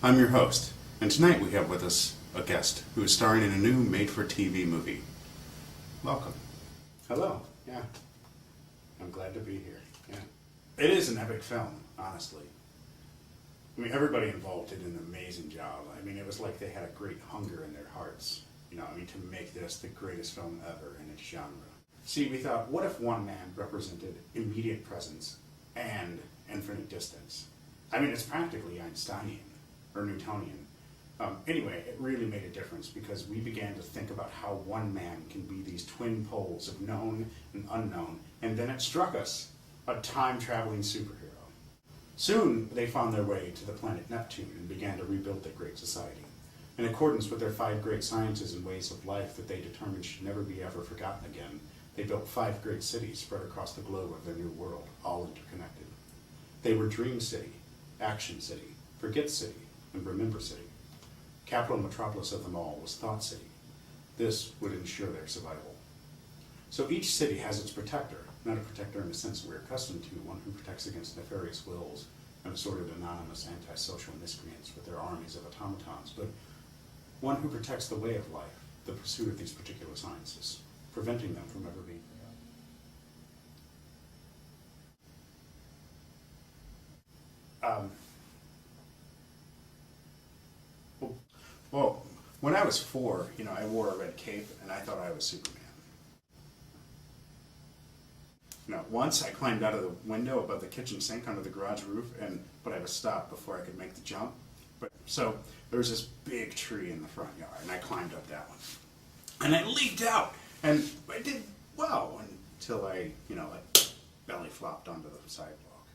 I'm your host, and tonight we have with us a guest who is starring in a new made-for-TV movie. Welcome. Hello. Yeah. I'm glad to be here. Yeah. It is an epic film, honestly. I mean, everybody involved did an amazing job. I mean, it was like they had a great hunger in their hearts, to make this the greatest film ever in its genre. See, we thought, what if one man represented immediate presence and infinite distance? I mean, it's practically Einsteinian, or Newtonian. Anyway, it really made a difference because we began to think about how one man can be these twin poles of known and unknown, and then it struck us, a time-traveling superhero. Soon, they found their way to the planet Neptune and began to rebuild their great society. In accordance with their 5 great sciences and ways of life that they determined should never be ever forgotten again, they built 5 great cities spread across the globe of their new world, all interconnected. They were Dream City, Action City, Forget City, and Remember City. Capital metropolis of them all was Thought City. This would ensure their survival. So each city has its protector, not a protector in the sense we're accustomed to, one who protects against nefarious wills and assorted anonymous antisocial miscreants with their armies of automatons, but one who protects the way of life, the pursuit of these particular sciences, preventing them from ever being forgotten. Well, when I was 4, I wore a red cape and I thought I was Superman. Once I climbed out of the window above the kitchen sink onto the garage roof, but I was stopped before I could make the jump. So there was this big tree in the front yard, and I climbed up that one. And I leaped out, and I did well until I, belly flopped onto the sidewalk.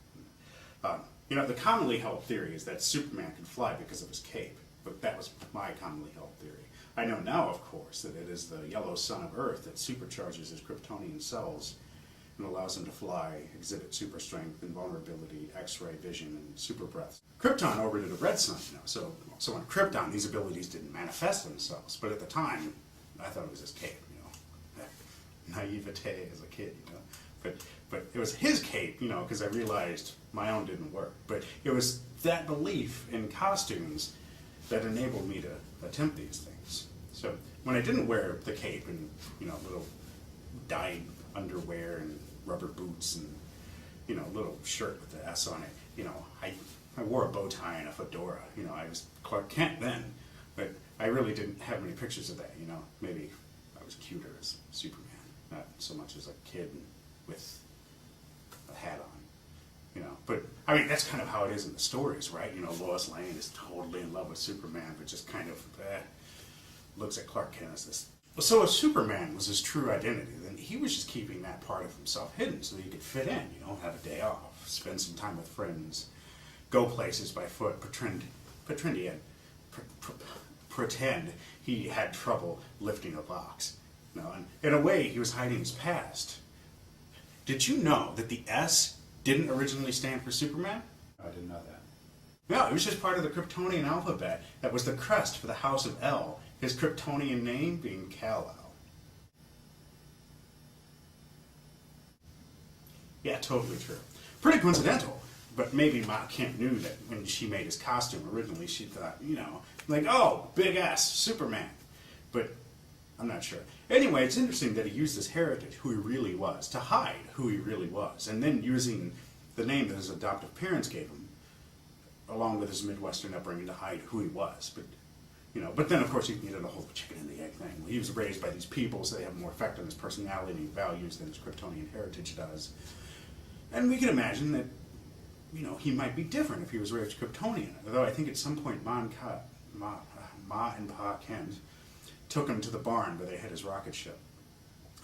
The commonly held theory is that Superman could fly because of his cape, but that was my commonly held theory. I know now, of course, that it is the yellow sun of Earth that supercharges his Kryptonian cells and allows him to fly, exhibit super strength, invulnerability, X-ray vision, and super breath. Krypton orbited a red sun, so on Krypton these abilities didn't manifest themselves, but at the time, I thought it was his cape, naivete as a kid, But it was his cape, because I realized my own didn't work. But it was that belief in costumes that enabled me to attempt these things. So when I didn't wear the cape and, little dyed underwear and rubber boots and, a little shirt with the S on it, I wore a bow tie and a fedora. I was Clark Kent then, but I really didn't have many pictures of that, Maybe I was cuter as Superman, not so much as a kid with a hat on. But I mean, that's kind of how it is in the stories, right? Lois Lane is totally in love with Superman, but just kind of looks at Clark Kent as this. So if Superman was his true identity, then he was just keeping that part of himself hidden so that he could fit in, have a day off, spend some time with friends, go places by foot, pretend he had trouble lifting a box. And in a way, he was hiding his past. Did you know that the S didn't originally stand for Superman? I didn't know that. No, it was just part of the Kryptonian alphabet. That was the crest for the House of L, his Kryptonian name being Kal-El. Yeah, totally true. Pretty coincidental, but maybe Ma Kent knew that when she made his costume originally, she thought, oh, big S, Superman. But I'm not sure. Anyway, it's interesting that he used his heritage, who he really was, to hide who he really was, and then using the name that his adoptive parents gave him, along with his Midwestern upbringing, to hide who he was. But then of course you can get into the whole chicken and the egg thing. He was raised by these people, so they have more effect on his personality and values than his Kryptonian heritage does. And we can imagine that, he might be different if he was raised Kryptonian. Although I think at some point Ma and Pa Kent took him to the barn where they had his rocket ship,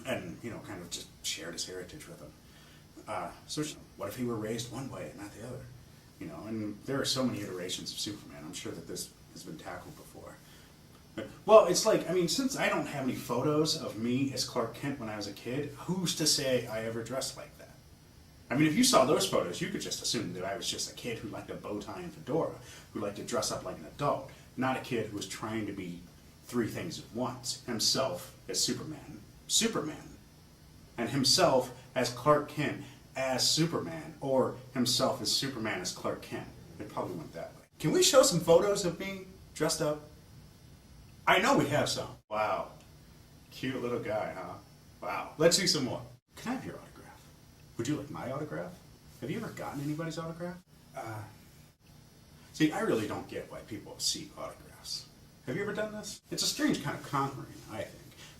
and kind of just shared his heritage with him. So what if he were raised one way and not the other? And there are so many iterations of Superman. I'm sure that this has been tackled before. Well, it's like, since I don't have any photos of me as Clark Kent when I was a kid, who's to say I ever dressed like that? If you saw those photos, you could just assume that I was just a kid who liked a bow tie and fedora, who liked to dress up like an adult, not a kid who was trying to be 3 things at once. Himself as Superman, and himself as Clark Kent as Superman, or himself as Superman as Clark Kent. It probably went that way. Can we show some photos of me dressed up? I know we have some. Wow. Cute little guy, huh? Wow. Let's see some more. Can I have your autograph? Would you like my autograph? Have you ever gotten anybody's autograph? See, I really don't get why people seek autographs. Have you ever done this? It's a strange kind of conquering, I think.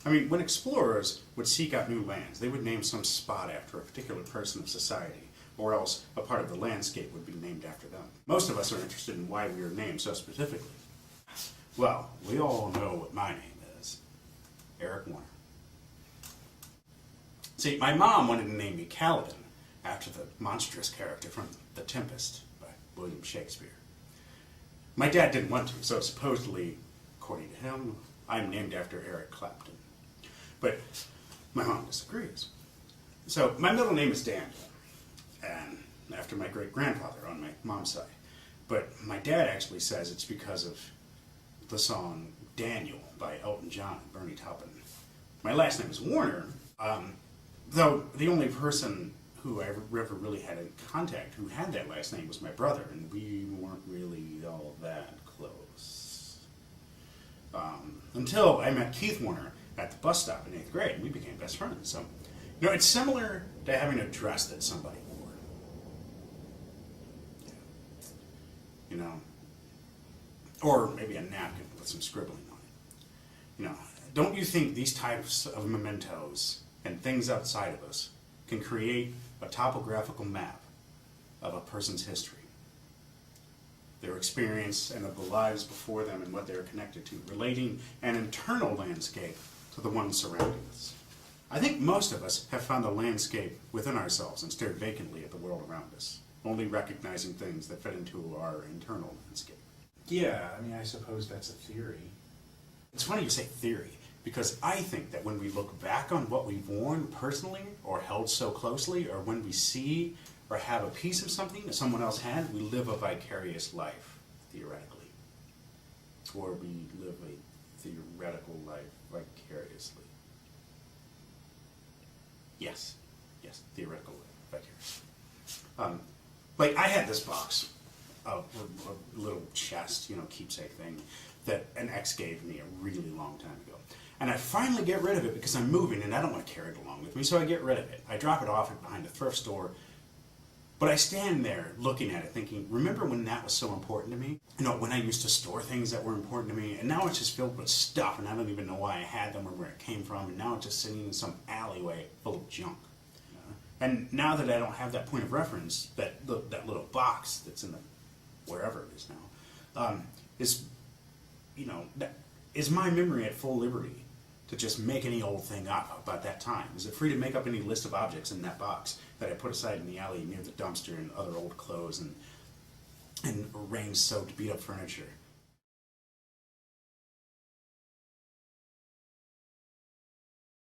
I mean, when explorers would seek out new lands, they would name some spot after a particular person of society, or else a part of the landscape would be named after them. Most of us are interested in why we are named so specifically. Well, we all know what my name is. Eric Warner. See, my mom wanted to name me Caliban, after the monstrous character from The Tempest by William Shakespeare. My dad didn't want to, so supposedly, according to him, I'm named after Eric Clapton. But my mom disagrees. So my middle name is Dan, and after my great-grandfather on my mom's side. But my dad actually says it's because of the song Daniel by Elton John and Bernie Taupin. My last name is Warner, though the only person who I ever really had in contact who had that last name was my brother, and we weren't really all that close. Until I met Keith Warner at the bus stop in 8th grade, and we became best friends. So, it's similar to having a dress that somebody wore. Or maybe a napkin with some scribbling on it. Don't you think these types of mementos and things outside of us can create a topographical map of a person's history, their experience, and of the lives before them and what they're connected to, relating an internal landscape to the one surrounding us? I think most of us have found the landscape within ourselves and stared vacantly at the world around us, only recognizing things that fit into our internal landscape. Yeah, I suppose that's a theory. It's funny you say theory, because I think that when we look back on what we've worn personally or held so closely, or when we see or have a piece of something that someone else had, we live a vicarious life, theoretically. Or we live a theoretical life vicariously. Yes, theoretical life, vicarious. Like, I had this box, a little chest, keepsake thing, that an ex gave me a really long time ago. And I finally get rid of it because I'm moving and I don't want to carry it along with me, so I get rid of it. I drop it off behind a thrift store, but I stand there looking at it thinking, remember when that was so important to me? When I used to store things that were important to me, and now it's just filled with stuff, and I don't even know why I had them or where it came from, and now it's just sitting in some alleyway full of junk. And now that I don't have that point of reference, that little box that's in the wherever it is now, is my memory at full liberty to just make any old thing up about that time? Is it free to make up any list of objects in that box that I put aside in the alley near the dumpster and other old clothes and rain-soaked, beat-up furniture?